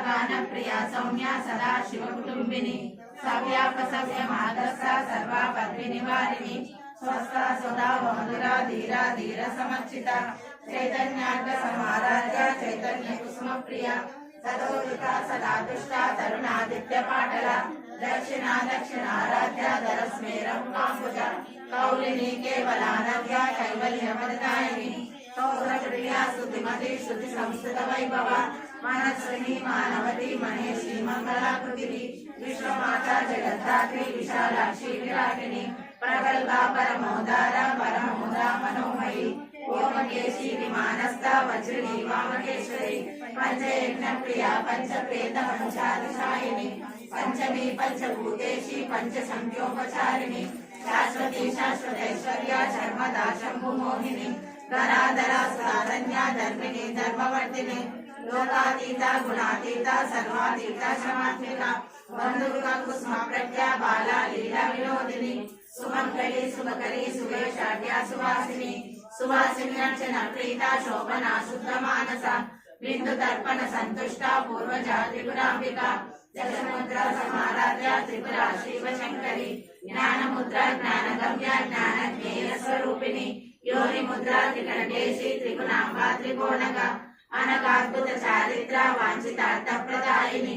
गान प्रिया सौम्या सदा शिव कुटुंबिनी सव्यापसव्य मादस्सा सर्वा पद्मी निवारिणी स्वस्था सदा मधुरा धीरा धीर समर्चिता चैतन्यार्घ समाराध्य चैतन्य कुसुम प्रिया सदोदिता सदा दुष्टा तरुणादित्य पाटला दक्षिणा दक्षिणाराध्या दरस्मेरं काम्बुज कौलिनी केवलानव्या कैवल्यमदायिनी सौरप्रिया स्तुतिमती श्रुति संस्कृत वैभव मनस्विनी मानवती महेशी मंगलाकृति विश्वमाता जगद्धात्री विशालाक्षी विरागिनी प्रगल्भा परमोदारा परमोदा मनोमयी ओमकेशी विमानस्था वज्रिणी वामकेश्वरी पंचयज्ञ प्रिया पंचप्रेत पंचादशायिनी पंचमी पंचभूतेशी पंचसंख्योपचारिणी शाश्वती शाश्वतैश्वर्या शर्मदा शंभुमोहिनी धराधरा सारण्या धर्मिणी धर्मवर्धिनी लोकातीता गुणातीता सर्वातीता क्षमात्मिका बंधुका कुसुम प्रज्ञा बाला लीला विनोदिनी सुमंगली शुभकरी सुवेशाढ्या सुवासिनी सुवासिनी अर्चना प्रीता शोभना शुद्ध मानसा बिंदु तर्पण संतुष्टा पूर्वजा त्रिपुरांबिका जगन्मुद्रा समाराध्या त्रिपुरा शिव शंकरी ज्ञान मुद्रा ज्ञान गम्या ज्ञान ज्ञेय स्वरूपिणी योनि मुद्रा त्रिकंडेशी त्रिगुणांबा त्रिकोणगा अनकाद्भुत चारित्रा वांछितार्थ प्रदायिनी